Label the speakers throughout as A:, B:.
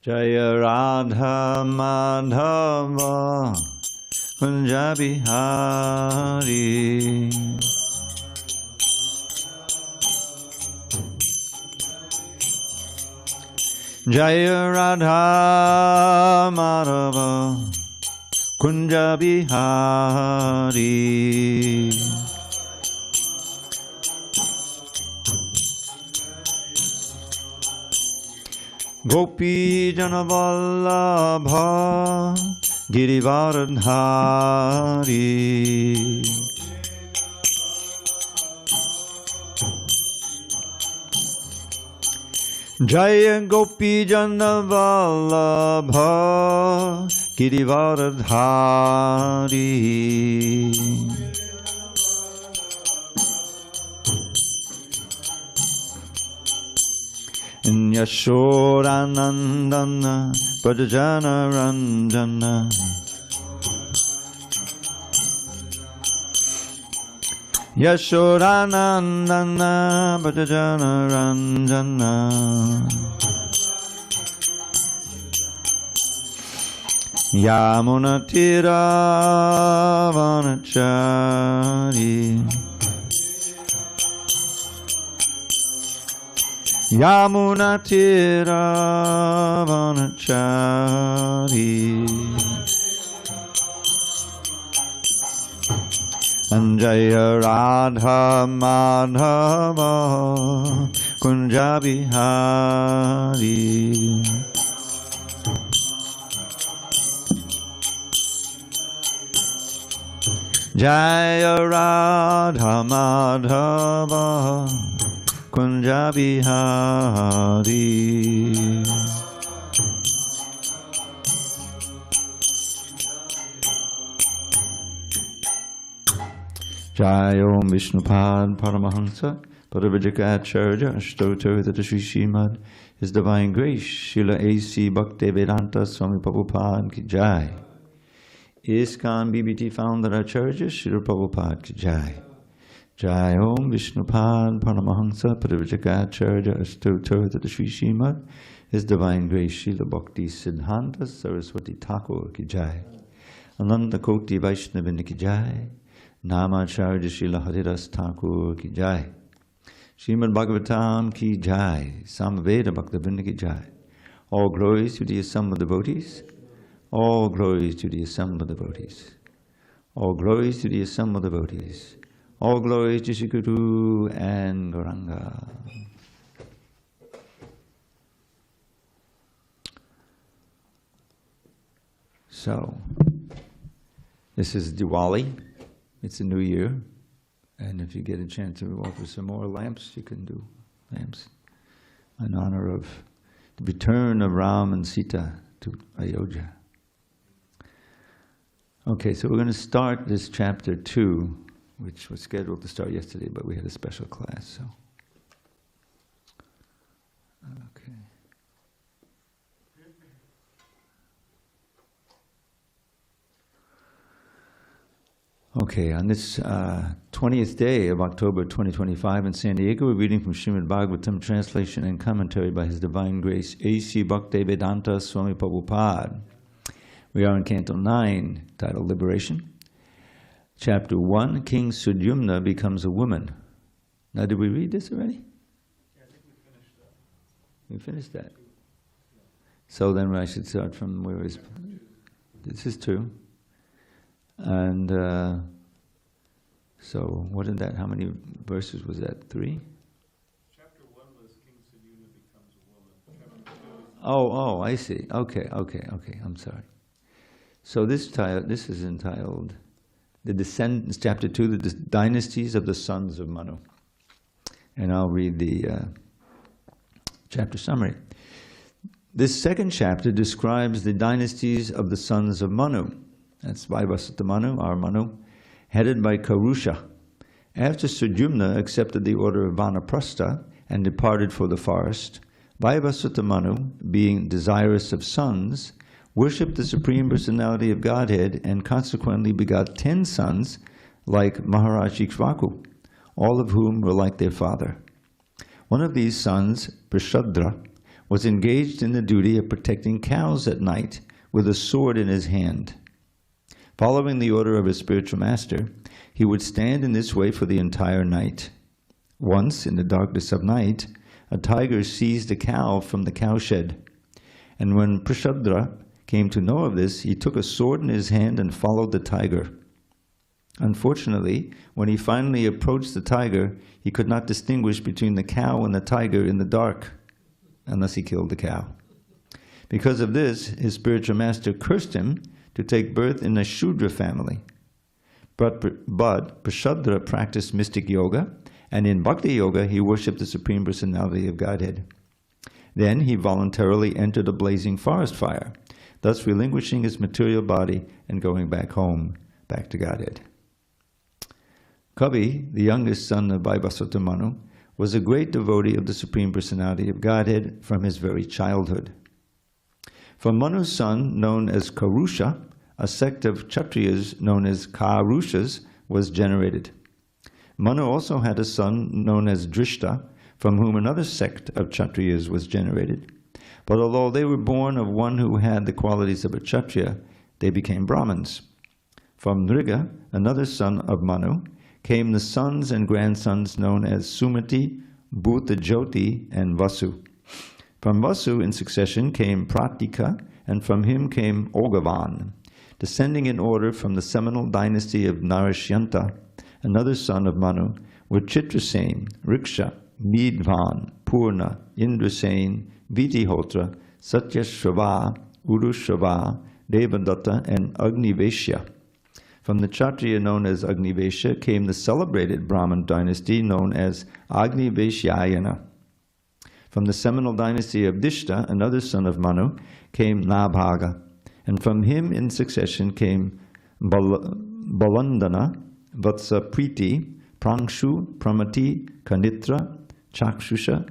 A: Jaya Radha Madhava Kunja Bihari. Jaya Radha Madhava Kunja Bihari. Gopi Jana Vallabha Girivardhari. Jaya Gopi Jana Vallabha Girivardhari. Yashodanandana Brajajana Ranjana. Yashodanandana Brajajana Ranjana. Yamunatira Vanachari. Yamunatira Vanachari. Anjaya Radha Madhava Kunja Bihari. Jaya Radha Madhava Kunja Bihari. Jai Om Vishnupad Paramahansa Paravajakacharya Ashtotar Srimad, His Divine Grace Srila A.C. Bhakti Vedanta Swami Prabhupada Ki Jai. ISKCON BBT Founder Acharya Srila Prabhupada Ki Jai. Jai Om Vishnupad Paramahansa Paravajakacharya Ashtotar Srimad, His Divine Grace Srila Bhakti Siddhanta Saraswati Thakur Ki Jai. Ananda Koti Vaishnavinda Ki Jai. Namacharya Srila Haridas Thakur Ki Jai. Srimad Bhagavatam Ki Jai. Samaveda Bhaktivinoda Ki Jai. All glories to the assembled devotees. All glories to the assembled devotees. All glories to the assembled devotees. All glories to Shri Guru and Gauranga. So, this is Diwali. It's a new year. And if you get a chance to offer some more lamps, you can do lamps in honor of the return of Ram and Sita to Ayodhya. Okay, so we're going to start this chapter 2, which was scheduled to start yesterday, but we had a special class, so. Okay. Okay, on this 20th day of October 2025 in San Diego, we're reading from Srimad Bhagavatam, translation and commentary by His Divine Grace A.C. Bhakti Vedanta Swami Prabhupada. We are in Canto 9, titled Liberation. Chapter 1, King Sudyumna becomes a woman. Now, did we read this already?
B: Yeah, I think we finished that.
A: We finished that. So then I should start from where is... This is 2. And so what did that, how many verses was that? 3?
B: Chapter 1 was King Sudyumna becomes a woman. Chapter 2 is...
A: Oh, I see. Okay, I'm sorry. So this is entitled The Descendants, Chapter 2, The Dynasties of the Sons of Manu. And I'll read the chapter summary. This second chapter describes the dynasties of the sons of Manu. That's Vaivasvata Manu, our Manu, headed by Karusha. After Sudyumna accepted the order of Vanaprastha and departed for the forest, Vaivasvata Manu, being desirous of sons, worshipped the Supreme Personality of Godhead and consequently begot 10 sons like Maharaj Ikshvaku, all of whom were like their father. One of these sons, Pṛṣadhra, was engaged in the duty of protecting cows at night with a sword in his hand. Following the order of his spiritual master, he would stand in this way for the entire night. Once, in the darkness of night, a tiger seized a cow from the cowshed, and when Pṛṣadhra came to know of this, he took a sword in his hand and followed the tiger. Unfortunately, when he finally approached the tiger, he could not distinguish between the cow and the tiger in the dark, unless he killed the cow. Because of this, his spiritual master cursed him to take birth in a śūdra family. But Pṛṣadhra practiced mystic yoga, and in Bhakti yoga he worshipped the Supreme Personality of Godhead. Then he voluntarily entered a blazing forest fire, thus relinquishing his material body and going back home, back to Godhead. Kavi, the youngest son of Vaibhasvata Manu, was a great devotee of the Supreme Personality of Godhead from his very childhood. From Manu's son, known as Karusha, a sect of Kshatriyas known as Karushas was generated. Manu also had a son known as Drishta, from whom another sect of Kshatriyas was generated. But although they were born of one who had the qualities of a Kshatriya, they became Brahmins. From Nriga, another son of Manu, came the sons and grandsons known as Sumati, Bhutajoti, and Vasu. From Vasu in succession came Pratika, and from him came Ogavan. Descending in order from the seminal dynasty of Narishyanta, another son of Manu, were Chitrasen, Riksha, Midvan, Purna, Indrasen, Vitihotra, Satyashrava, Urushrava, Devadatta, and Agniveshya. From the Kshatriya known as Agniveshya came the celebrated Brahmin dynasty known as Agniveshyayana. From the seminal dynasty of Dishta, another son of Manu, came Nabhaga, and from him in succession came Balandana, Vatsapriti, Prangshu, Pramati, Kanitra, Chakshusha,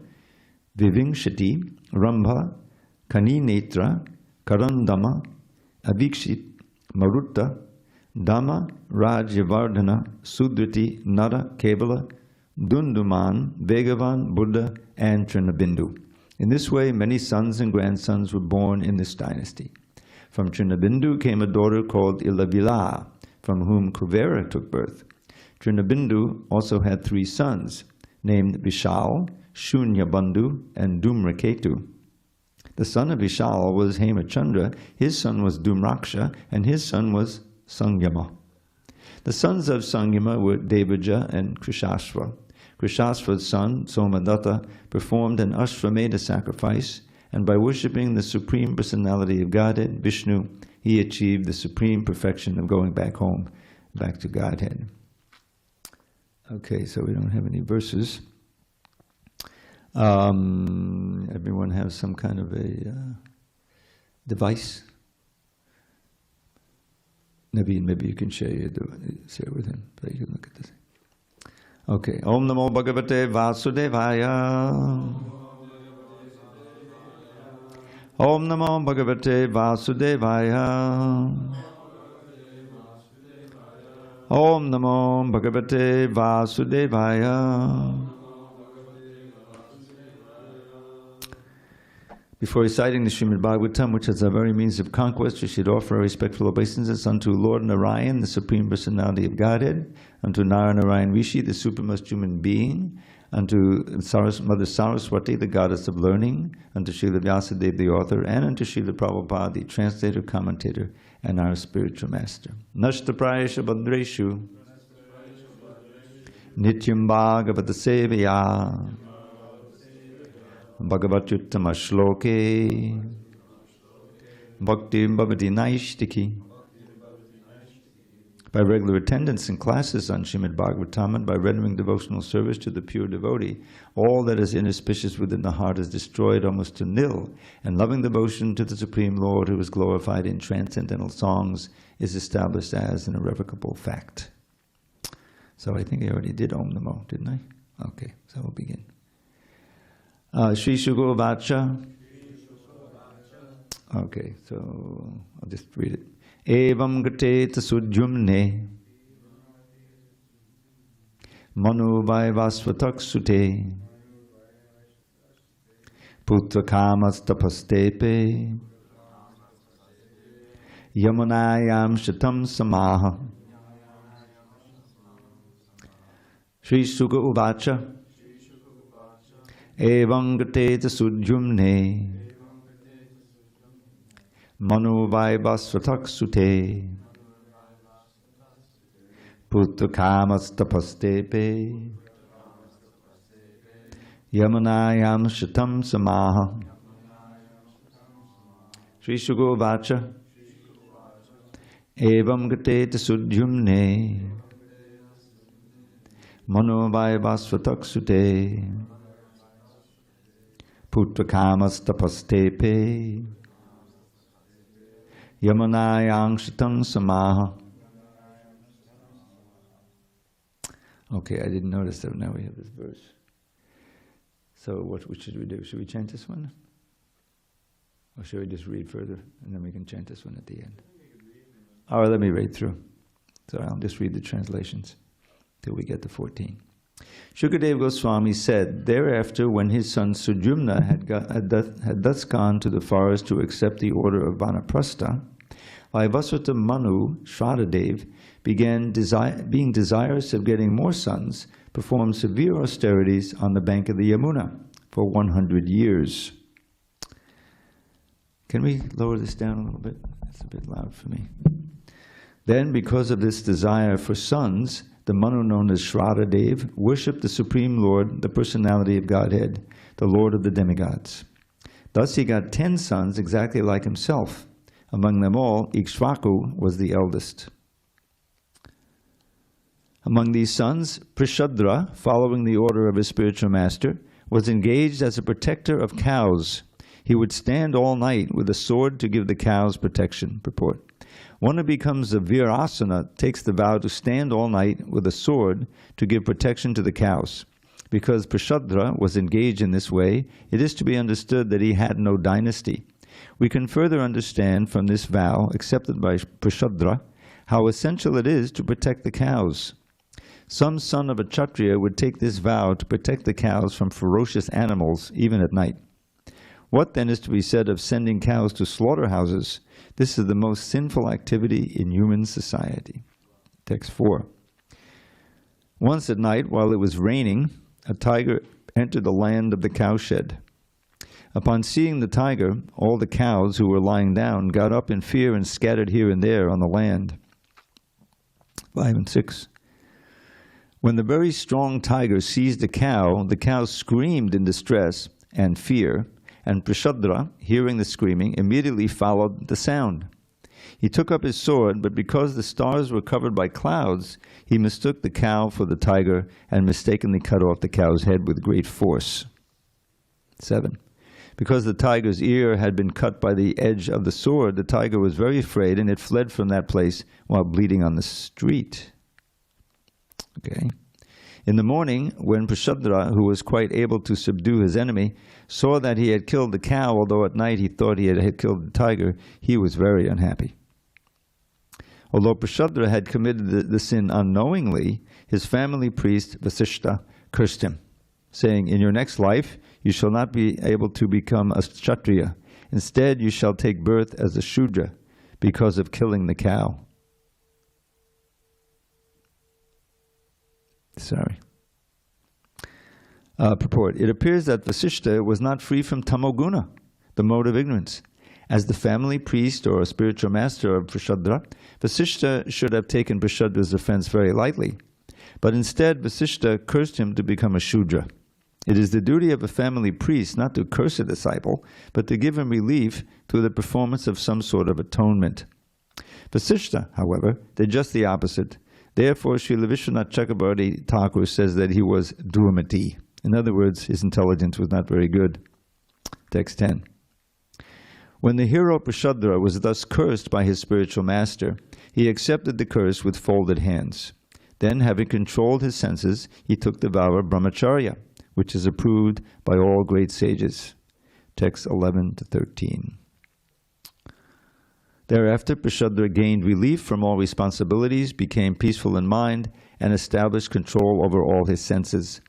A: Vivingshati, Rambha, Kaninetra, Karandama, Avikshit, Marutta, Dhamma, Rajyavardhana, Sudriti, Nara, Kevala, Dunduman, Vegavan, Buddha, and Trinabindu. In this way, many sons and grandsons were born in this dynasty. From Trinabindu came a daughter called Ilavila, from whom Kuvera took birth. Trinabindu also had 3 sons, named Vishal, Shunyabandhu, and Dhumraketu. The son of Vishal was Hemachandra, his son was Dhumraksha, and his son was Sangyama. The sons of Sangyama were Devaja and Krishashva. Krishashva's son, Somadatta, performed an Ashvamedha sacrifice, and by worshipping the Supreme Personality of Godhead, Vishnu, he achieved the supreme perfection of going back home, back to Godhead. Okay, so we don't have any verses. Everyone has some kind of a device. Maybe you can share with him, so you can look at this. Okay. Om Namo Bhagavate Vasudevaya. Om Namo Bhagavate Vasudevaya. Om Namo Bhagavate Vasudevaya. Before reciting the Srimad Bhagavatam, which is our very means of conquest, we should offer our respectful obeisances unto Lord Narayan, the Supreme Personality of Godhead, unto Narayan Rishi, the supremest human being, unto Mother Saraswati, the goddess of learning, unto Srila Vyasadeva, the author, and unto Srila Prabhupada, the translator, commentator, and our spiritual master. Nashta Prayasha Badreshu Nityam Bhagavata Sevaya Bhagavatyuttama Shloke Bhakti Bhavati Naishtiki. By regular attendance in classes on Srimad Bhagavatam and by rendering devotional service to the pure devotee, all that is inauspicious within the heart is destroyed almost to nil, and loving devotion to the Supreme Lord, who is glorified in transcendental songs, is established as an irrevocable fact. So I think I already did Om Namo, didn't I? Okay, so we'll begin. Shri Shukho Vacha. Okay, so I'll just read it. Evam gate sujumne Manu Vaivasvatak sute putra kamastapastepe yamunayam shatam samaha. Shri Shuka Uvacha evam gateta sudyumne Manu vaibhasvatak sute putra kamastapastepe yamunayam shatam samaha. Shri Shuka Uvacha evam gateta sudyumne Manu vaibhasvatak sute putra kamastapastepe yamunayam shatam samaha. Okay, I didn't notice that. Now we have this verse. So what should we do? Should we chant this one? Or should we just read further and then we can chant this one at the end? All right, let me read through. So I'll just read the translations till we get to 14. Shukadeva Goswami said, thereafter, when his son Sudyumna had thus gone to the forest to accept the order of Vanaprastha, Vaivasvata Manu, Shraddhadev, being desirous of getting more sons, performed severe austerities on the bank of the Yamuna for 100 years. Can we lower this down a little bit? It's a bit loud for me. Then, because of this desire for sons, the Manu known as Shraddhadev worshipped the Supreme Lord, the Personality of Godhead, the Lord of the demigods. Thus he got 10 sons exactly like himself. Among them all, Ikshvaku was the eldest. Among these sons, Pṛṣadhra, following the order of his spiritual master, was engaged as a protector of cows. He would stand all night with a sword to give the cows protection. Purport. One who becomes a Virasana takes the vow to stand all night with a sword to give protection to the cows. Because Pṛṣadhra was engaged in this way, it is to be understood that he had no dynasty. We can further understand from this vow, accepted by Pṛṣadhra, how essential it is to protect the cows. Some son of a Kshatriya would take this vow to protect the cows from ferocious animals, even at night. What then is to be said of sending cows to slaughterhouses? This is the most sinful activity in human society. Text 4. Once at night, while it was raining, a tiger entered the land of the cowshed. Upon seeing the tiger, all the cows who were lying down got up in fear and scattered here and there on the land. 5 and 6. When the very strong tiger seized a cow, the cow screamed in distress and fear, and Pṛṣadhra, hearing the screaming, immediately followed the sound. He took up his sword, but because the stars were covered by clouds, he mistook the cow for the tiger and mistakenly cut off the cow's head with great force. 7. Because the tiger's ear had been cut by the edge of the sword, the tiger was very afraid, and it fled from that place while bleeding on the street. Okay. In the morning, when Pṛṣadhra, who was quite able to subdue his enemy, saw that he had killed the cow, although at night he thought he had killed the tiger, he was very unhappy. Although Pṛṣadhra had committed the sin unknowingly, his family priest, Vasishtha, cursed him, saying, "In your next life, you shall not be able to become a Kshatriya. Instead, you shall take birth as a śūdra because of killing the cow." Sorry. Purport. It appears that Vasishtha was not free from tamoguna, the mode of ignorance. As the family priest or spiritual master of Pṛṣadhra, Vasishtha should have taken Pṛṣadhra's offense very lightly. But instead, Vasishtha cursed him to become a śūdra. It is the duty of a family priest not to curse a disciple, but to give him relief through the performance of some sort of atonement. Vasishtha, however, did just the opposite. Therefore, Srila Vishwanath Chakrabarti Thakur says that he was durmati. In other words, his intelligence was not very good. Text 10. When the hero Pṛṣadhra was thus cursed by his spiritual master, he accepted the curse with folded hands. Then, having controlled his senses, he took the vow of brahmacharya, which is approved by all great sages. Text 11 to 13. Thereafter, Pṛṣadhra gained relief from all responsibilities, became peaceful in mind, and established control over all his senses.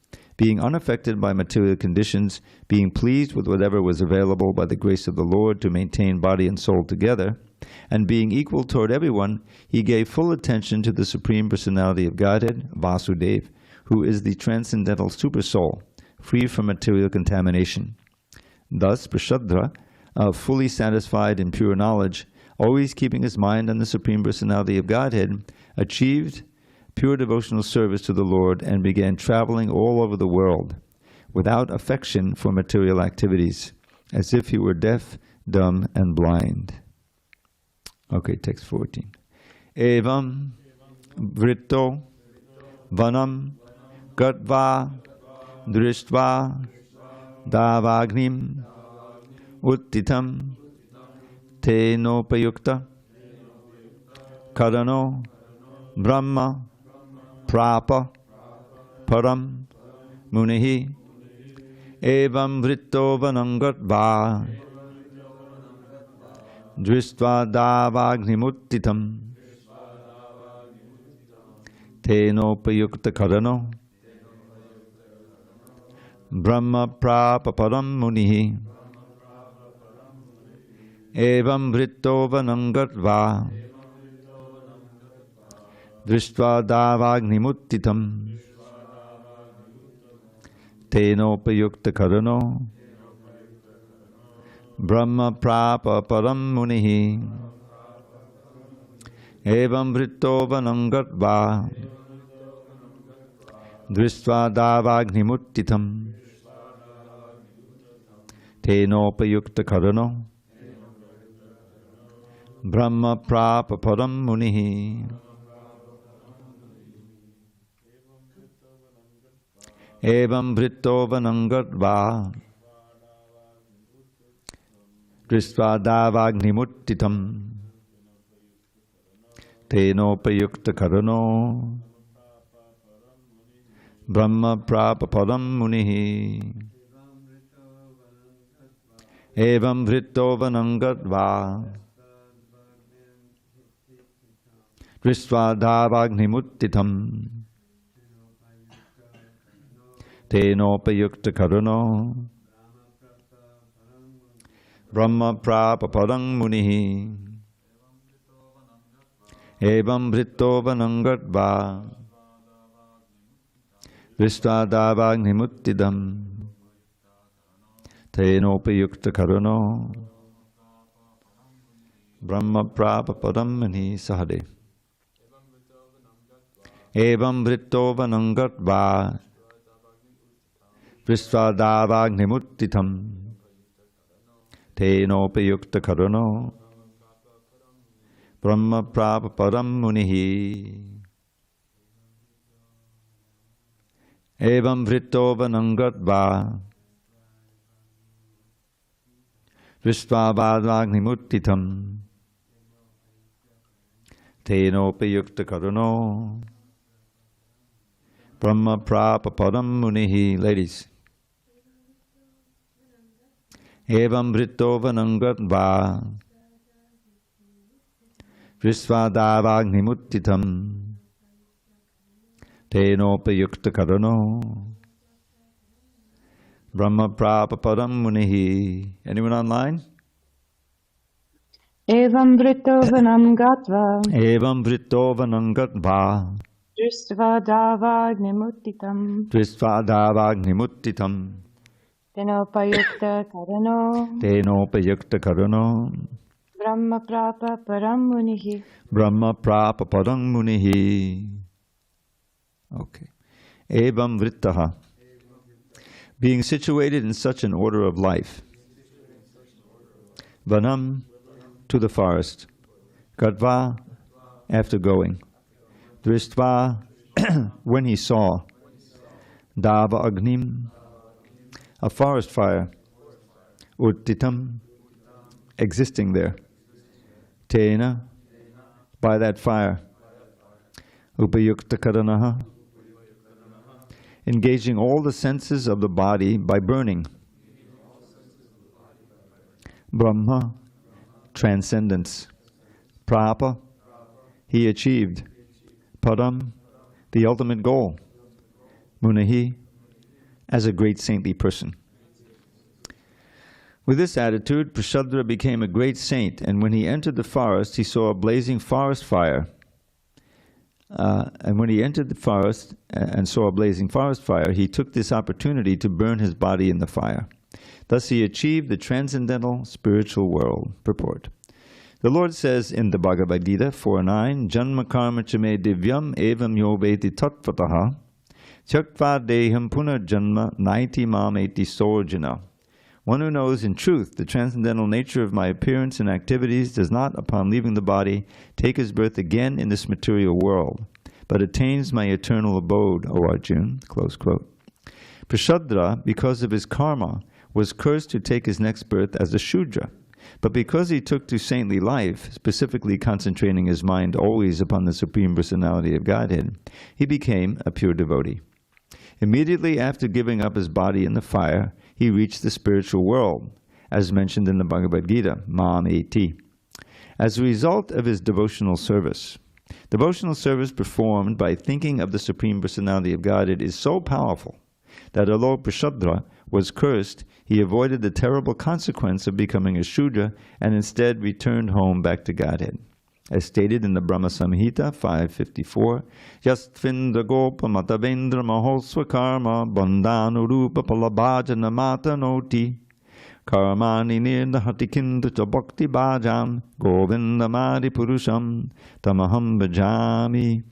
A: being unaffected by material conditions, being pleased with whatever was available by the grace of the Lord to maintain body and soul together, and being equal toward everyone, he gave full attention to the Supreme Personality of Godhead, Vasudeva, who is the transcendental Supersoul, free from material contamination. Thus, Pṛṣadhra, fully satisfied in pure knowledge, always keeping his mind on the Supreme Personality of Godhead, achieved pure devotional service to the Lord and began traveling all over the world without affection for material activities, as if he were deaf, dumb, and blind. Okay, text 14. Evam vritto vanam gatva drishtva davagnim uttitam tenopayukta karano brahma prapa param munihi evam vritto vanam gatva drishtva davagnimuttitam tenopayukta karano brahma prapa param munihi evam vritto vanam gatva drishtva davagnimuttitam tenopayukta karano brahma prapa param munihi evam vritto vanam gatva drishtva davagnimuttitam tenopayukta karano brahma prapa param munihi evam vritto vanam gatva drishtva davagnimuttitam tenopayukta karano brahma prapa param munihi evam vritto vanam gatva drishtva davagnimuttitam tenopayukta karano brahma prapa param munihi evam vritto vanam gatva drishtva davagnimuttitam tenopayukta karano brahma prapa param munihi sahade. Evam vritto vanam gatva drishtva davagnimuttitam tenopayukta karano brahma prapa param munihi evam vritto vanam gatva drishtva davagnimuttitam tenopayukta karano brahma prapa param munihi. Ladies. Evam vritto vanam gatva drishtva davagnimuttitam tenopayukta karano brahma prapa param munihi. Anyone online?
C: Evam vritto vanam gatva
A: Evam vritto vanam gatva
C: drishtva davagnimuttitam
A: drishtva davagnimuttitam
C: tenopayukta karano brahma prapa param munihi.
A: brahma prapa param munihi. Okay. Evam vrittaha. Being situated in such an order of life. Vanam, to the forest. Gatva, after going. Drishtva, when he saw. Dava agnim, a forest fire. Uttitam, existing there. Tena, by that fire. Upayukta karanaha, engaging all the senses of the body by burning. Brahma, transcendence. Prapa, he achieved. Param, the ultimate goal. Munihi, as a great saintly person. With this attitude, Pṛṣadhra became a great saint, and when he entered the forest, he saw a blazing forest fire. And when he entered the forest and saw a blazing forest fire, he took this opportunity to burn his body in the fire. Thus he achieved the transcendental spiritual world. Purport. The Lord says in the Bhagavad Gita 4.9, Janma karma chame divyam evam yo veti tattvataha tyaktva deham punarjanma naiti mam eti sorjana. One who knows in truth the transcendental nature of my appearance and activities does not, upon leaving the body, take his birth again in this material world, but attains my eternal abode, O Arjuna. Close quote. Pṛṣadhra, because of his karma, was cursed to take his next birth as a śūdra. But because he took to saintly life, specifically concentrating his mind always upon the Supreme Personality of Godhead, he became a pure devotee. Immediately after giving up his body in the fire, he reached the spiritual world, as mentioned in the Bhagavad Gita, Mam Eti. As a result of his devotional service performed by thinking of the Supreme Personality of Godhead is so powerful that although Pṛṣadhra was cursed, he avoided the terrible consequence of becoming a Śūdra and instead returned home back to Godhead. As stated in the Brahma Samhita 554, Yastvindra Gopa Matavendra Mahosva Karma Bandhanurupa Palabhajana Mata Noti Karmani Nirdahati Kindu Cha Bhakti Bhajam Govindamadi Purusham Tamaham Bhajami.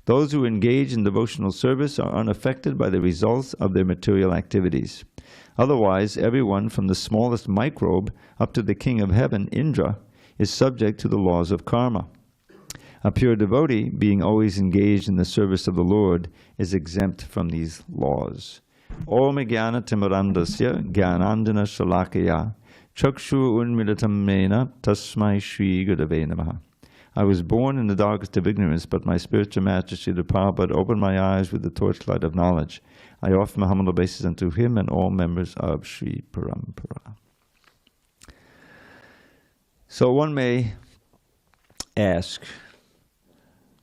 A: Those who engage in devotional service are unaffected by the results of their material activities. Otherwise, everyone from the smallest microbe up to the king of heaven, Indra, is subject to the laws of karma. A pure devotee, being always engaged in the service of the Lord, is exempt from these laws. Om jnana timirandasya jnanandjana shalakaya chakshu unmilitam mena tasmai shri gurave namaha. I was born in the darkest of ignorance, but my spiritual master Srila Prabhupada opened my eyes with the torchlight of knowledge. I offer my humble obeisance unto him and all members of Sri Parampara. So one may ask,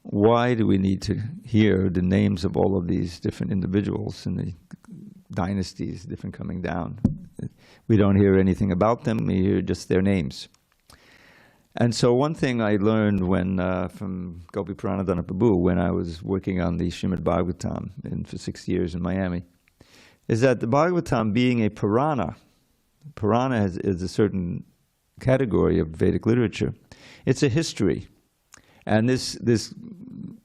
A: why do we need to hear the names of all of these different individuals in the dynasties, different coming down? We don't hear anything about them, we hear just their names. And so one thing I learned when from Gopi Pranadhana Prabhu when I was working on the Srimad Bhagavatam for 6 years in Miami, is that the Bhagavatam being a Purana is a certain category of Vedic literature. It's a history. And this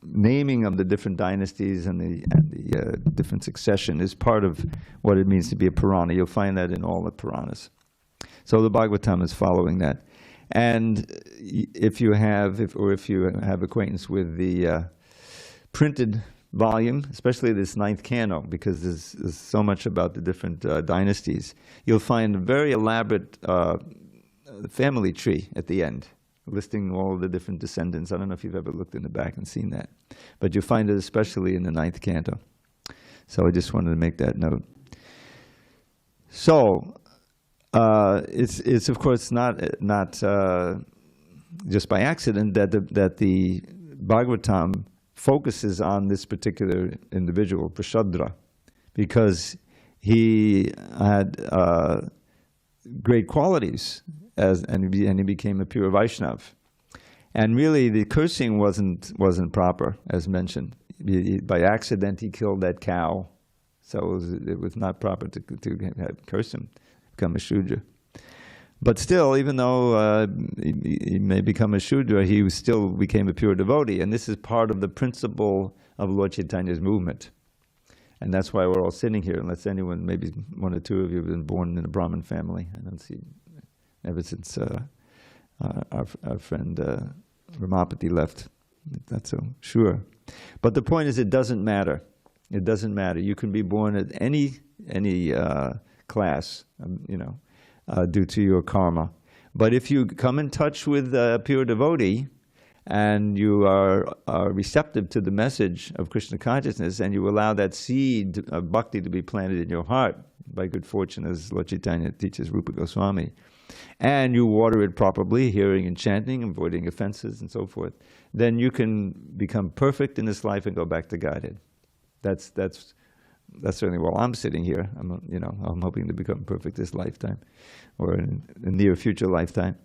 A: naming of the different dynasties and the different succession is part of what it means to be a Purana. You'll find that in all the Puranas. So the Bhagavatam is following that. And if you have acquaintance with the printed volume, especially this 9th canto, because there's so much about the different dynasties, you'll find a very elaborate family tree at the end, listing all the different descendants. I don't know if you've ever looked in the back and seen that, but you'll find it especially in the 9th canto. So I just wanted to make that note. So it's of course not just by accident that the Bhagavatam focuses on this particular individual, Pṛṣadhra, because he had great qualities and he became a pure Vaishnav. And really, the cursing wasn't proper, as mentioned. By accident, he killed that cow, so it was not proper to curse him, become a Śūdra. But still, even though he may become a Śūdra, he still became a pure devotee. And this is part of the principle of Lord Chaitanya's movement. And that's why we're all sitting here, unless anyone, maybe one or two of you have been born in a Brahmin family. I don't see, ever since our friend Ramapati left, that's so sure. But the point is, it doesn't matter. It doesn't matter. You can be born at any class, due to your karma. But if you come in touch with a pure devotee and you are receptive to the message of Krishna consciousness and you allow that seed of bhakti to be planted in your heart, by good fortune, as Lord Chaitanya teaches Rupa Goswami, and you water it properly, hearing and chanting, avoiding offenses and so forth, then you can become perfect in this life and go back to Godhead. That's That's certainly while I'm sitting here. I'm hoping to become perfect this lifetime, or in a near future lifetime.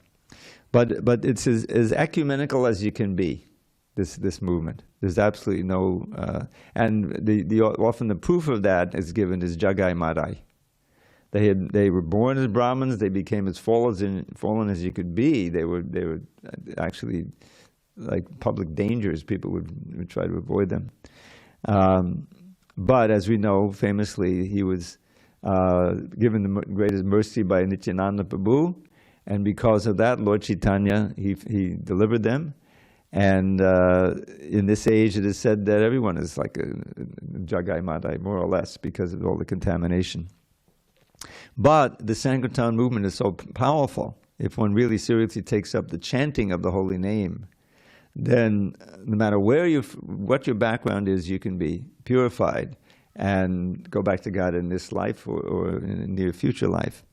A: But it's as ecumenical as you can be. This movement. There's absolutely no, and often the proof of that is given as Jagai Madai. They were born as Brahmins. They became as fallen as you could be. They were actually like public dangers. People would try to avoid them. But as we know, famously, he was given the greatest mercy by Nityananda Prabhu, and because of that, Lord Chaitanya, he delivered them. And in this age, it is said that everyone is like a Jagai Madai, more or less, because of all the contamination. But the Sankirtan movement is so powerful. If one really seriously takes up the chanting of the holy name, then no matter what your background is, you can be purified and go back to God in this life or in a near future life.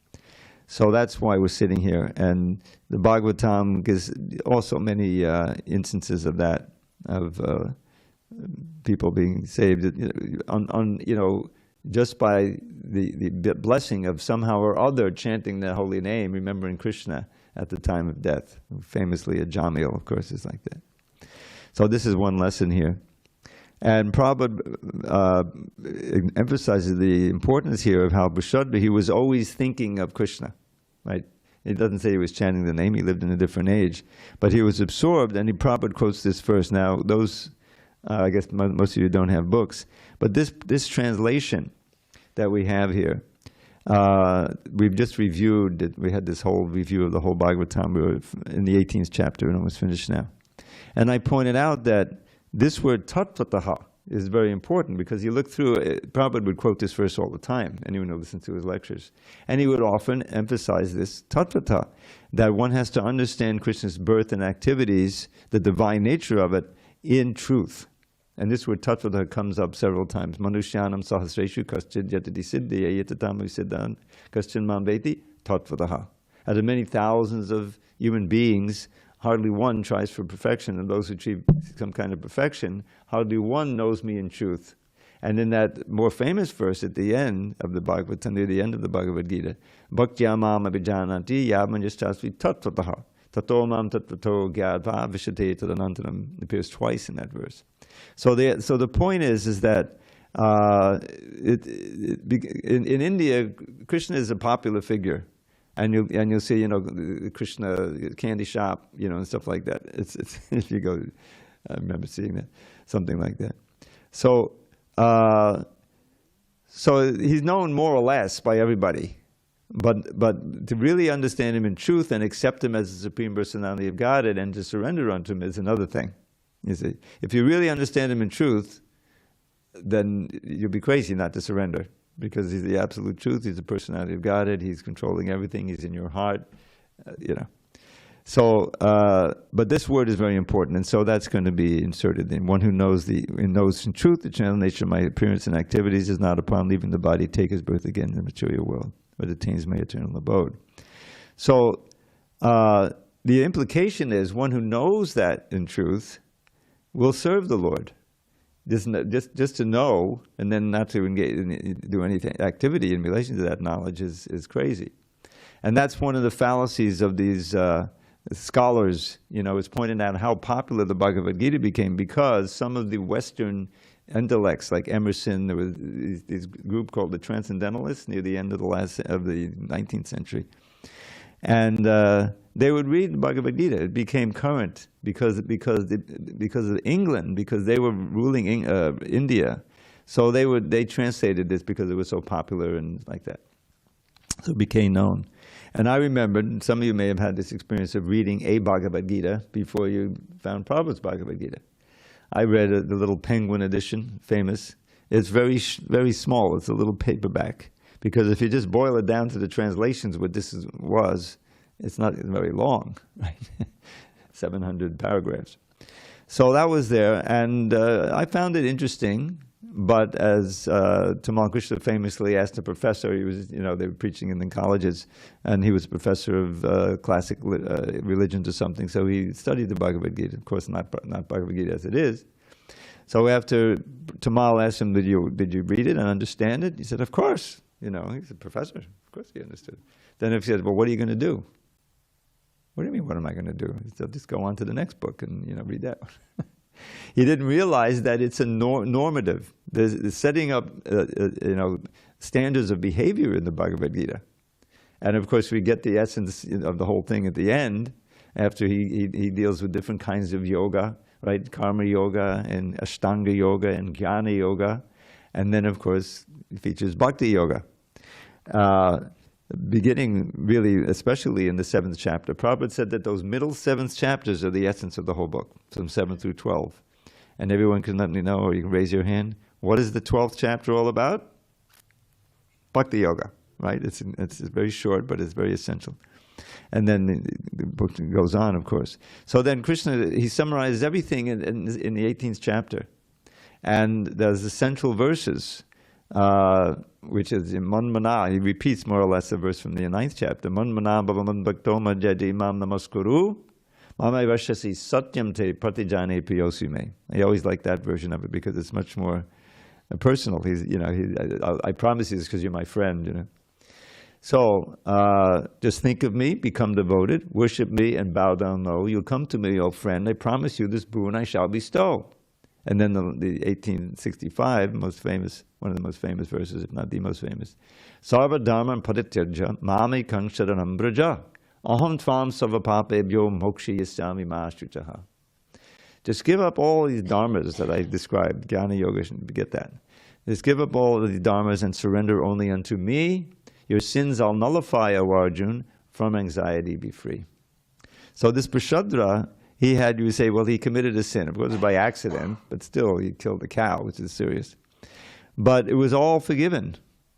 A: So that's why we're sitting here. And the Bhagavatam gives also many instances of that, of people being saved, just by the blessing of somehow or other chanting the holy name, remembering Krishna at the time of death. Famously, a Jamil, of course, is like that. So this is one lesson here. And Prabhupada emphasizes the importance here of how Pṛṣadhra, he was always thinking of Krishna, right? It doesn't say he was chanting the name, he lived in a different age. But he was absorbed, and Prabhupada quotes this verse. Now, those, I guess most of you don't have books, but this translation that we have here, we've just reviewed it. We had this whole review of the whole Bhagavatam. We were in the 18th chapter and almost finished now. And I pointed out that this word tattvataha is very important, because you look through it, Prabhupada would quote this verse all the time, anyone who listens to his lectures. And he would often emphasize this tattvata, that one has to understand Krishna's birth and activities, the divine nature of it, in truth. And this word tattvata comes up several times. Manushyanam sahasreshu kaschid yatati siddhya yatatam siddhan kaschin mam veti tattvataha. Out of many thousands of human beings, hardly one tries for perfection, and those who achieve some kind of perfection, hardly one knows me in truth. And in that more famous verse at the end of the Bhagavatam, near the end of the Bhagavad Gita, Bhaktya mam abhijananti yamanjashtasvi tattvataha tato mam tattvato gyatva vishate tadanantanam, appears twice in that verse. So the point is that in India, Krishna is a popular figure. And you'll see, the Krishna candy shop, and stuff like that. It's if you go, I remember seeing that, something like that. So he's known more or less by everybody, but to really understand him in truth and accept him as the Supreme Personality of Godhead and to surrender unto him is another thing. You see, if you really understand him in truth, then you'll be crazy not to surrender. Because he's the absolute truth, he's the personality of Godhead, he's controlling everything, he's in your heart, So, but this word is very important, and so that's going to be inserted in. One who knows in truth the channel nature of my appearance and activities is not upon leaving the body, take his birth again in the material world, but attains my eternal abode. So, the implication is one who knows that in truth will serve the Lord. Just to know and then not to do anything activity in relation to that knowledge is crazy, and that's one of the fallacies of these scholars. It's pointed out how popular the Bhagavad Gita became because some of the Western intellects, like Emerson, there was this group called the Transcendentalists near the end of the 19th century, and they would read the Bhagavad Gita. It became current because of England, because they were ruling India. So they translated this because it was so popular and like that. So it became known. And I remember, some of you may have had this experience of reading a Bhagavad Gita before you found Prabhupada's Bhagavad Gita. I read the little Penguin edition, famous. It's very, very small. It's a little paperback. Because if you just boil it down to the translations, what this was, it's not very long, right? 700 paragraphs. So that was there, and I found it interesting. But as Tamal Krishna famously asked a professor, he was, they were preaching in the colleges, and he was a professor of classic religions or something. So he studied the Bhagavad Gita, of course, not Bhagavad Gita as it is. So after Tamal asked him, did you read it and understand it? He said, of course. You know, he's a professor. Of course he understood. Then if he said, well, what are you going to do? What do you mean, what am I going to do? He said, just go on to the next book and, read that one. He didn't realize that it's a normative. There's setting up, standards of behavior in the Bhagavad Gita. And of course, we get the essence of the whole thing at the end, after he deals with different kinds of yoga, right? Karma yoga and Ashtanga yoga and Jnana yoga. And then, of course, it features Bhakti yoga. Beginning really, especially in the 7th chapter. Prabhupada said that those middle 7th chapters are the essence of the whole book, from 7 through 12. And everyone can let me know, or you can raise your hand. What is the 12th chapter all about? Bhakti yoga, right? It's very short, but it's very essential. And then the book goes on, of course. So then Krishna, he summarizes everything in the 18th chapter. And there's the central verses, which is in Manmana. He repeats more or less a verse from the 9th chapter. Manmana bhavaman bhakto majjadi mam namaskuru mamai vashasi satyam te pratijane priyosime. I always like that version of it because it's much more personal. I promise you this because you're my friend, So, just think of me, become devoted, worship me, and bow down low. You'll come to me, O friend. I promise you this boon I shall bestow. And then the 1865, one of the most famous verses, if not the most famous. Sarva dharma parityajya mami kangsharanam braja aham tvam savapapebhyo mokshiyasami maashrichaha. Just give up all these dharmas that I described. Jnana yoga, get that. Just give up all of the dharmas and surrender only unto me. Your sins I'll nullify, O Arjun. From anxiety be free. So this Pṛṣadhra, you say, well, he committed a sin. Of course, it was by accident, but still, he killed a cow, which is serious. But it was all forgiven,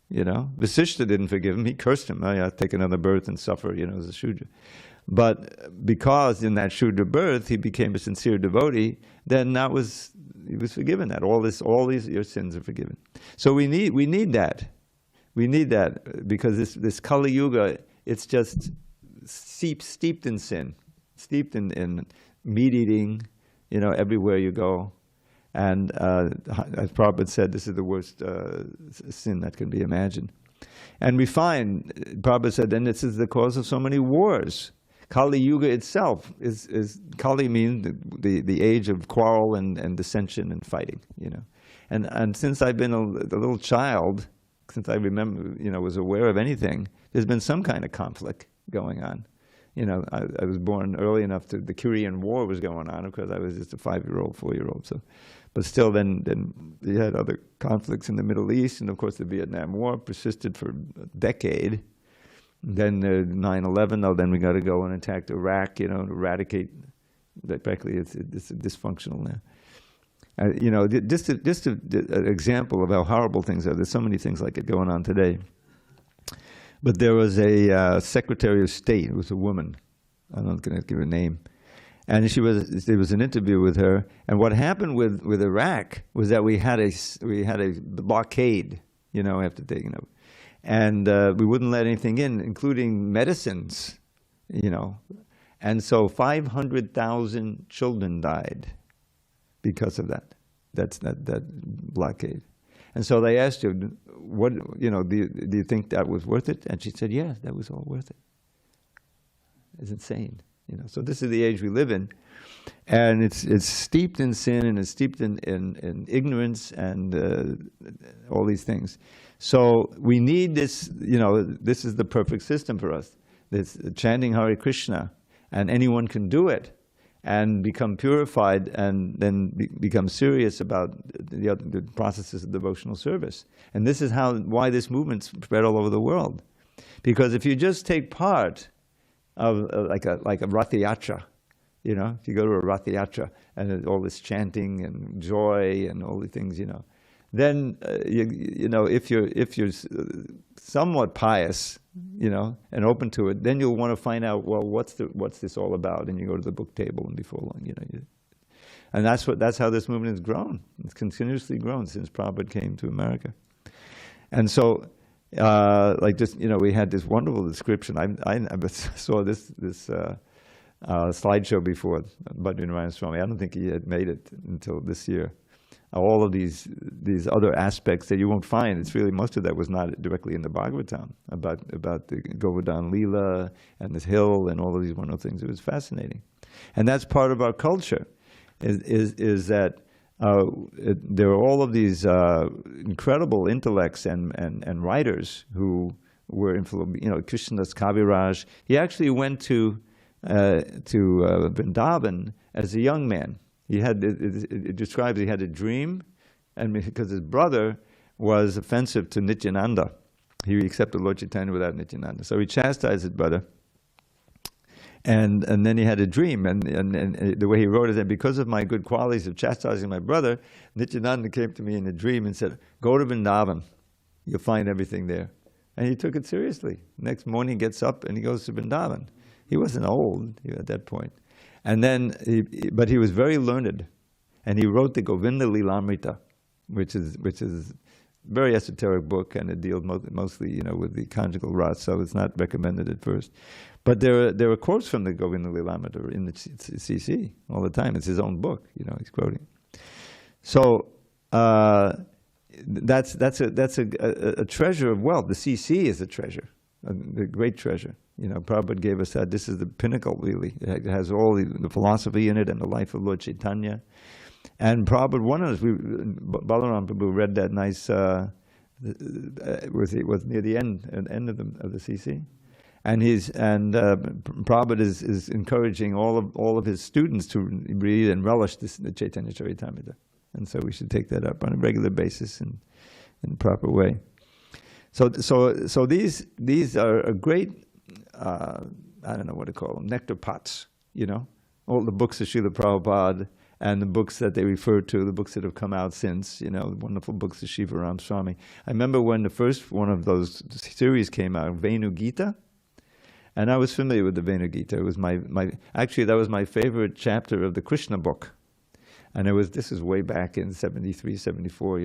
A: Vasishtha didn't forgive him. He cursed him. Oh, yeah, take another birth and suffer, as a śūdra. But because in that śūdra birth, he became a sincere devotee, then he was forgiven that. All these your sins are forgiven. So we need that. We need that because this Kali Yuga, it's just steeped in sin, steeped in meat eating, everywhere you go. And as Prabhupada said, this is the worst sin that can be imagined. And we find, Prabhupada said, and this is the cause of so many wars. Kali Yuga itself is Kali means the age of quarrel and dissension and fighting, And since I've been a little child, since I remember, was aware of anything, there's been some kind of conflict going on. I was born early enough the Korean War was going on, because I was just a 5-year-old, 4-year-old. So, but still, then you had other conflicts in the Middle East, and of course the Vietnam War persisted for a decade. Then 9/11. Then we got to go and attack Iraq, to eradicate. Practically, it's dysfunctional now. Just an example of how horrible things are. There's so many things like it going on today. But there was a Secretary of State. It was a woman. I'm not going to give her name. And there was an interview with her. And what happened with Iraq was that we had a blockade, after taking over. And we wouldn't let anything in, including medicines, And so 500,000 children died because of that. That blockade. And so they asked her, "What do you think that was worth it?" And she said, "Yes, that was all worth it." It's insane, So this is the age we live in, and it's steeped in sin and it's steeped in ignorance and all these things. So we need this. This is the perfect system for us. This chanting Hare Krishna, and anyone can do it. And become purified, and then become serious about the processes of devotional service. And this is why this movement spread all over the world. Because if you just take part of like a Rath Yatra, if you go to a Rath Yatra and all this chanting and joy and all the things, then if you're somewhat pious, and open to it, then you'll want to find out, well, what's this all about? And you go to the book table, and before long, and that's how this movement has grown. It's continuously grown since Prabhupada came to America. And so, we had this wonderful description. I saw this slideshow before, Bhadrinarayan Swami. I don't think he had made it until this year. all of these other aspects that you won't find. It's really, most of that was not directly in the Bhagavatam, about the Govardhan Leela and this hill and all of these wonderful things. It was fascinating. And that's part of our culture, is that there are all of these incredible intellects and writers who were influenced. Krishnadas Kaviraj, he actually went to Vrindavan as a young man. It describes he had a dream, and because his brother was offensive to Nityananda, he accepted Lord Chaitanya without Nityananda. So he chastised his brother, and then he had a dream, and the way he wrote it, that because of my good qualities of chastising my brother, Nityananda came to me in a dream and said, "Go to Vrindavan, you'll find everything there." And he took it seriously. Next morning he gets up and he goes to Vrindavan. He wasn't old at that point. And then, but he was very learned, and he wrote the Govinda Lilamrita, which is a very esoteric book, and it deals mostly, with the conjugal rasa, so it's not recommended at first. But there are quotes from the Govinda Lilamrita in the CC all the time. It's his own book, he's quoting. So that's a treasure of wealth. The CC is a treasure, a great treasure. Prabhupada gave us that. This is the pinnacle, really. It has all the philosophy in it and the life of Lord Chaitanya. And Prabhupada, one of us, Balaram Prabhu read that nice, was near the end of the CC. And Prabhupada is encouraging all of his students to read and relish the Chaitanya Charitamrita. And so we should take that up on a regular basis in a proper way. So these are a great, I don't know what to call them, nectar pots, all the books of Srila Prabhupada and the books that they refer to, the books that have come out since, the wonderful books of Shiva Ram Swami. I remember when the first one of those series came out, Venu Gita, and I was familiar with the Venu Gita. It was actually that was my favorite chapter of the Krishna book. And this is way back in 73, 74,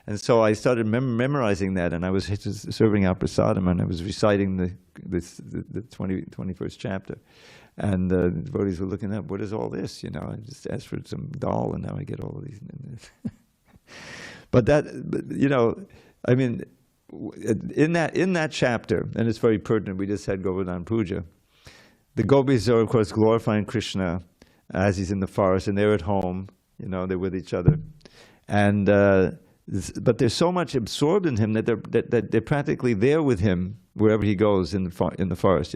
A: And so I started memorizing that, and I was serving out Pṛṣadhra, and I was reciting the 21st chapter. And the devotees were looking up, what is all this? I just asked for some dal, and now I get all of these. But in that chapter, and it's very pertinent, we just had Govardhan Puja, the gopis are, of course, glorifying Krishna as he's in the forest, and they're at home, they're with each other. And but they're so much absorbed in him that they're practically there with him wherever he goes in the forest,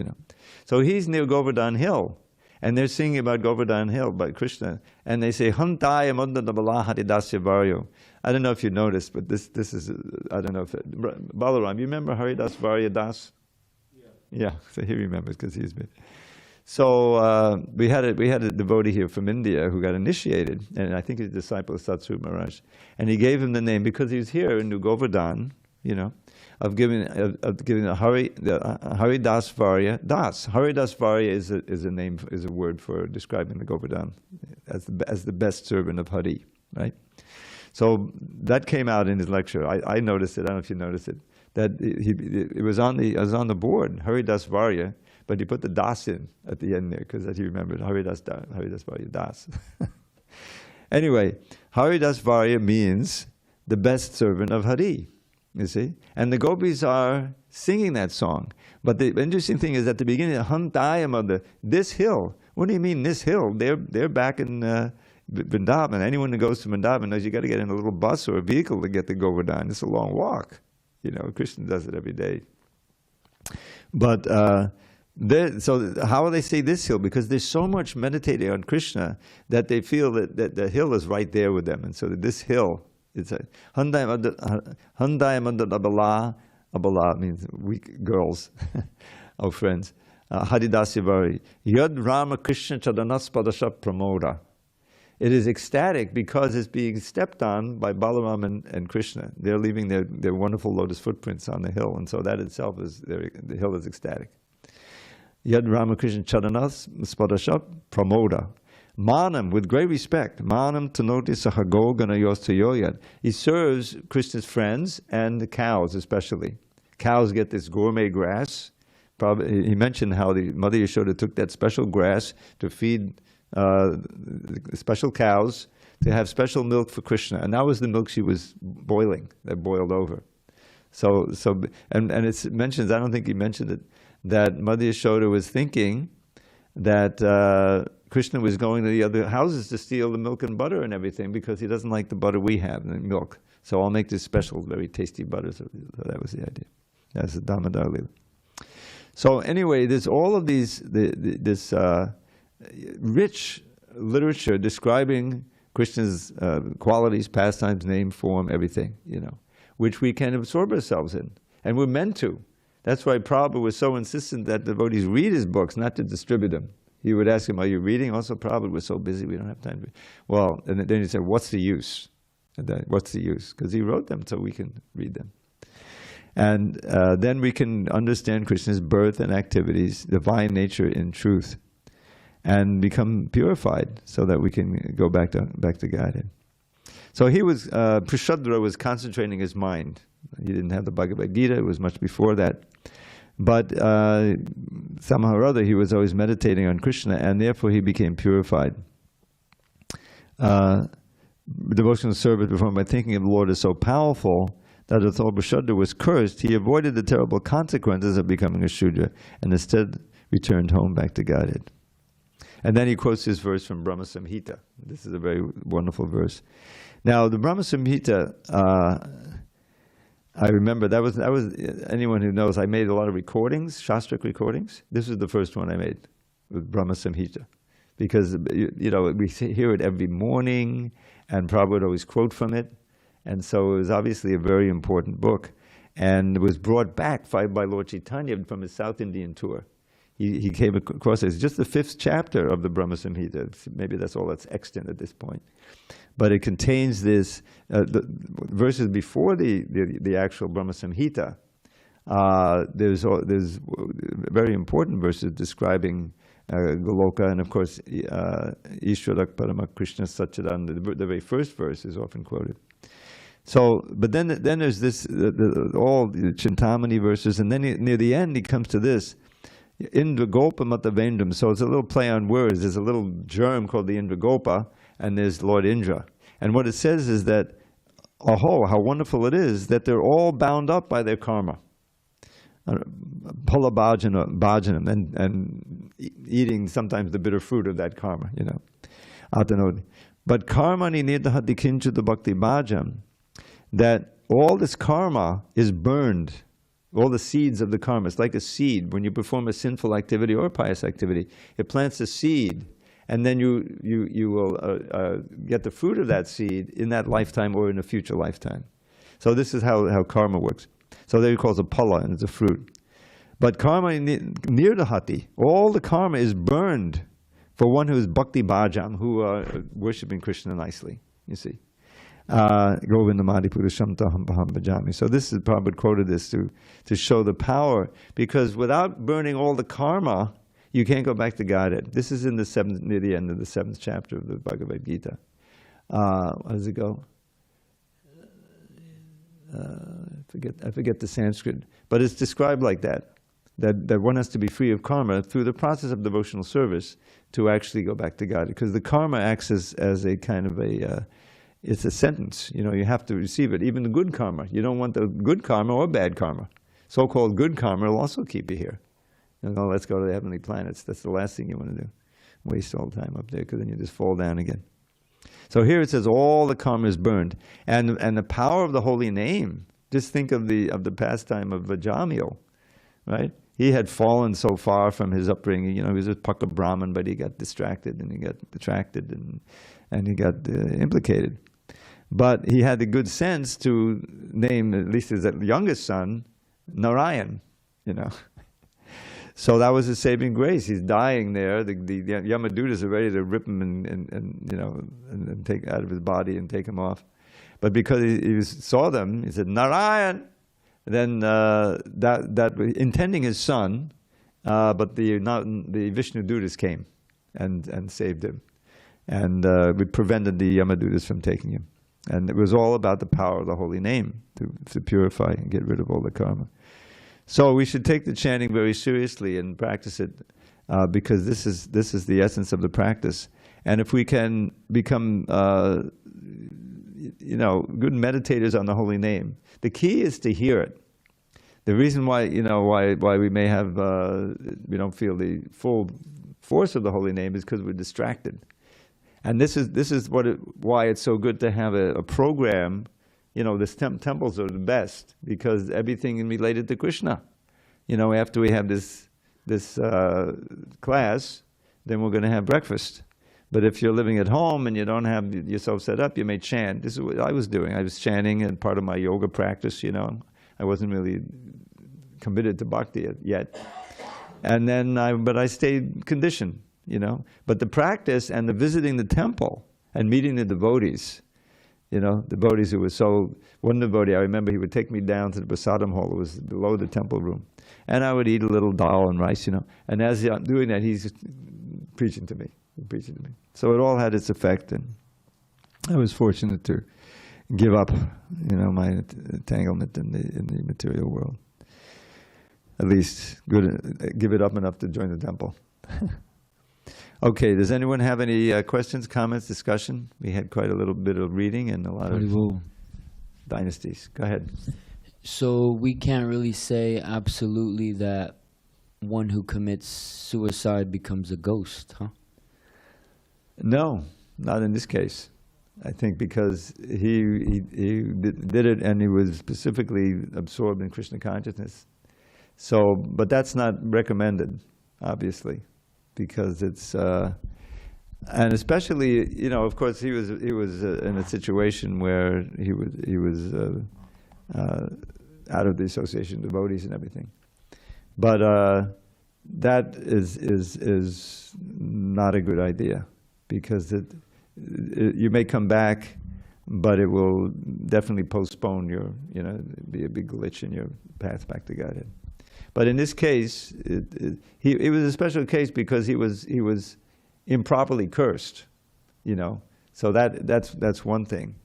A: So he's near Govardhan Hill, and they're singing about Govardhan Hill, by Krishna, and they say, Hantaya Mandadabala Haridasya Varyo. I don't know if you noticed, but this is, I don't know if Balaram, you remember Haridas Varya Das? Yeah, so he remembers because he's been. So we had a devotee here from India who got initiated, and I think he's a disciple of Satsuru Maharaj. And he gave him the name because he was here in New Govardhan, of giving the Haridas Varya Das. Haridas Varya is a word for describing the Govardhan as the best servant of Hari, right? So that came out in his lecture. I noticed it. I don't know if you noticed it. That it was on the board, Haridas Varya. But he put the Das in at the end there because he remembered Haridas Varya Das. Anyway, Haridas Varya means the best servant of Hari, you see. And the gopis are singing that song. But the interesting thing is at the beginning, Hantayam, this hill. What do you mean this hill? They're back in Vrindavan. Anyone who goes to Vrindavan knows you got to get in a little bus or a vehicle to get to Govardhan. It's a long walk. Krishna does it every day. But so how will they say this hill? Because there's so much meditating on Krishna that they feel that the hill is right there with them. And so this hill, it's a Handai Mandadabala, Abala means weak girls, our friends. Haridasyavari. Yad Rama Krishna Chadanaspadasha Pramoda. It is ecstatic because it's being stepped on by Balaram and Krishna. They're leaving their wonderful lotus footprints on the hill, and so that itself the hill is ecstatic. Yad Ramakrishna Chadanas Spadasha Pramoda. Manam, with great respect. Manam Tanoti Sahago Ganayos Tayoyad. He serves Krishna's friends and the cows especially. Cows get this gourmet grass. He mentioned how the Mother Yashoda took that special grass to feed special cows to have special milk for Krishna. And that was the milk she was boiling, that boiled over. And it mentions, I don't think he mentioned it, that Mother Yashoda was thinking that Krishna was going to the other houses to steal the milk and butter and everything because he doesn't like the butter we have, the milk. So I'll make this special, very tasty butter. So that was the idea. That's the Damodar Lila. So anyway, there's all of these, this rich literature describing Krishna's qualities, pastimes, name, form, everything, you know, which we can absorb ourselves in. And we're meant to. That's why Prabhupada was so insistent that devotees read his books, not to distribute them. He would ask him, are you reading? Also, Prabhupada was so busy, we don't have time to read. Well, and then he said, what's the use? What's the use? Because he wrote them so we can read them. And then we can understand Krishna's birth and activities, divine nature in truth, and become purified so that we can go back to Godhead. So he was, Pṛṣadhra was concentrating his mind. He didn't have the Bhagavad Gita, it was much before that. But somehow or other he was always meditating on Krishna, and therefore he became purified. Devotional service performed by thinking of the Lord is so powerful that although Pṛṣadhra was cursed, he avoided the terrible consequences of becoming a śūdra, and instead returned home back to Godhead. And then he quotes this verse from Brahma Samhita. This is a very wonderful verse. Now, the Brahma Samhita, I remember that was anyone who knows, I made a lot of recordings, Shastric recordings. This was the first one I made with Brahma Samhita. Because, you know, we hear it every morning, and Prabhupada would always quote from it. And so it was obviously a very important book. And it was brought back by Lord Chaitanya from his South Indian tour. He came across it. It's just the 5th chapter of the Brahma Samhita. Maybe that's all that's extant at this point. But it contains this, the verses before the actual Brahma Samhita. There's very important verses describing Goloka, and of course, Ishwarak Paramak Krishna Satchidananda. The very first verse is often quoted. So, but then there's this, all the Chintamani verses, and then near the end he comes to this, Indragopa Matavendram. So it's a little play on words. There's a little germ called the Indragopa, and there's Lord Indra. And what it says is that, oh, how wonderful it is that they're all bound up by their karma. Pala bhajanam, and eating sometimes the bitter fruit of that karma, you know. Atanodi. But karmani nidahati kinchita bhakti bhajam, that all this karma is burned, all the seeds of the karma. It's like a seed. When you perform a sinful activity or a pious activity, it plants a seed, and then you will get the fruit of that seed in that lifetime or in a future lifetime. So this is how karma works. So there he calls it pala, and it's a fruit. But karma nirdahati, all the karma is burned for one who is bhakti bhajam, who are worshipping Krishna nicely, you see. Govindamadi Purusham Taham Paham Bhajami. So this is, Prabhupada quoted this to show the power, because without burning all the karma, you can't go back to Godhead. This is in near the end of the 7th chapter of the Bhagavad Gita. How does it go? I forget the Sanskrit, but it's described like that one has to be free of karma through the process of devotional service to actually go back to God, because the karma acts as a kind of it's a sentence. You know, you have to receive it. Even the good karma. You don't want the good karma or bad karma. So-called good karma will also keep you here. You know, let's go to the heavenly planets. That's the last thing you want to do. Waste all the time up there, because then you just fall down again. So here it says all the karma is burned. And the power of the holy name. Just think of the pastime of Vajamil, right? He had fallen so far from his upbringing. You know, he was a Paka Brahmin, but he got distracted and he got detracted and he got implicated. But he had the good sense to name, at least his youngest son, Narayan, you know. So that was his saving grace. He's dying there. The Yamadutas are ready to rip him and you know, and take out of his body and take him off. But because he saw them, he said, Narayan! Then that intending his son, but the Vishnu Dutas came and saved him. And we prevented the Yamadutas from taking him. And it was all about the power of the holy name to purify and get rid of all the karma. So we should take the chanting very seriously and practice it because this is the essence of the practice. And if we can become, good meditators on the holy name, the key is to hear it. The reason why, why we may have, we don't feel the full force of the holy name is because we're distracted. And this is why it's so good to have a program. The temples are the best because everything related to Krishna. After we have this class, then we're going to have breakfast. But if you're living at home and you don't have yourself set up, you may chant. This is what I was doing. I was chanting and part of my yoga practice, I wasn't really committed to Bhakti yet. And then but I stayed conditioned, But the practice and the visiting the temple and meeting the devotees, devotees who were so, one devotee, I remember he would take me down to the Pṛṣadhra hall, it was below the temple room. And I would eat a little dal and rice, And as I'm doing that, he's preaching to me. So it all had its effect, and I was fortunate to give up, my entanglement in the material world. At least give it up enough to join the temple. Okay, does anyone have any questions, comments, discussion? We had quite a little bit of reading and a lot of dynasties. Go ahead.
D: So we can't really say absolutely that one who commits suicide becomes a ghost, huh?
A: No, not in this case. I think because he did it and he was specifically absorbed in Krishna consciousness. So, but that's not recommended, obviously, because it's and especially, of course, he was in a situation where he was out of the association of devotees and everything. But that is not a good idea, because you may come back, but it will definitely postpone be a big glitch in your path back to Godhead. But in this case, it was a special case because he was improperly cursed, So that's one thing.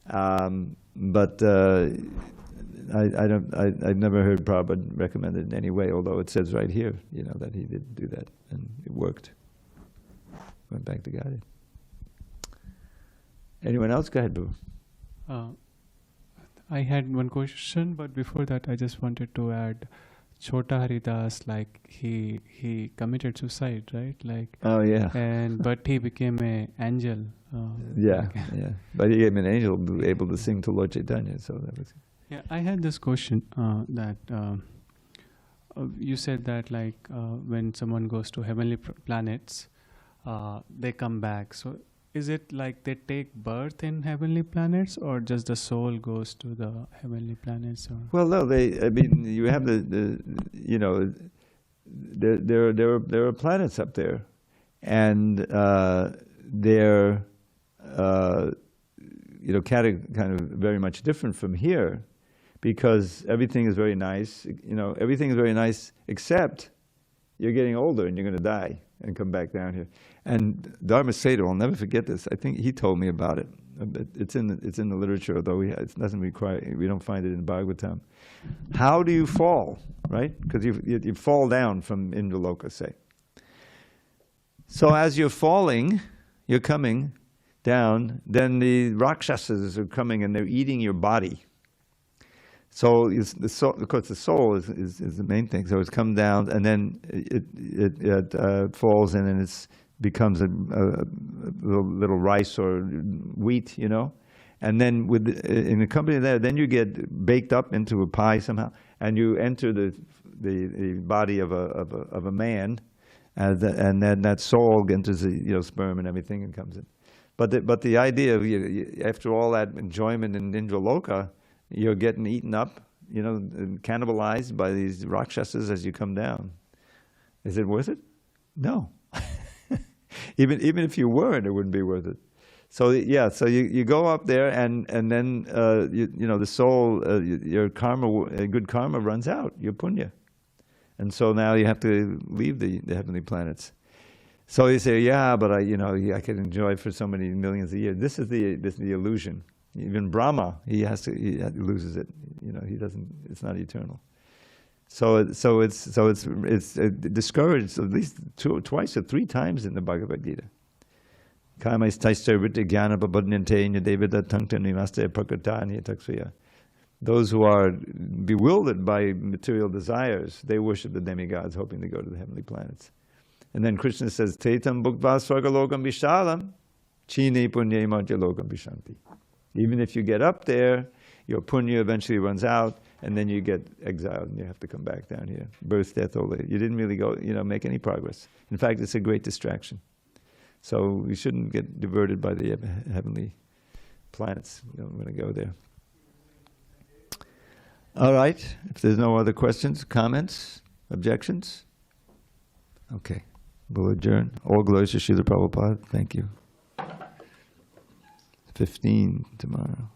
A: But I've never heard Prabhupada recommend it in any way, although it says right here, that he did do that and it worked. Went back to Godhead. Anyone else? Go ahead, Boo.
B: I had one question, but before that, I just wanted to add, Chota Haridas, like he committed suicide, right? Like,
A: oh yeah,
B: but he became an angel.
A: Yeah. But he became an angel, able to sing to Lord Chaitanya. So that was.
B: Yeah, I had this question that you said that when someone goes to heavenly planets, they come back. So is it like they take birth in heavenly planets, or just the soul goes to the heavenly planets? Or?
A: Well, no, you have there are planets up there, and they're kind of very much different from here, because everything is very nice. Everything is very nice except you're getting older and you're going to die and come back down here. And Dharma Seder, I'll never forget this. I think he told me about it. It's in the literature, although it doesn't require. We don't find it in Bhagavatam. How do you fall, right? Because you fall down from Indraloka, say. So as you're falling, you're coming down. Then the Rakshasas are coming and they're eating your body. So the soul, of course, the soul is the main thing. So it's come down, and then it falls in, and it becomes a little rice or wheat, And then in the company of that, then you get baked up into a pie somehow, and you enter the body of a man, and then that soul enters the sperm and everything and comes in. But the idea of after all that enjoyment in Indraloka, you're getting eaten up, and cannibalized by these Rakshasas as you come down. Is it worth it? No. Even if you weren't, it wouldn't be worth it. So so you go up there, and then the soul, your karma, good karma runs out, your punya, and so now you have to leave the heavenly planets. So you say, yeah, but I can enjoy for so many millions of years. This is the illusion. Even Brahma, he loses it. He doesn't. It's not eternal. So it's discouraged at least twice or three times in the Bhagavad Gita. Kamais taistar vritti jnana pabodhyante devata tangta nivaste prakritani taksaya. Those who are bewildered by material desires, they worship the demigods, hoping to go to the heavenly planets. And then Krishna says, Tetam bhukva svargalokam vishalam, chine punye madhya lokam vishanti. Even if you get up there, your punya eventually runs out, and then you get exiled, and you have to come back down here. Birth, death, old age. You didn't really go, make any progress. In fact, it's a great distraction. So we shouldn't get diverted by the heavenly planets. You don't want to go there. All right. If there's no other questions, comments, objections, okay, we'll adjourn. All glories to Srila Prabhupada. Thank you. 15 tomorrow.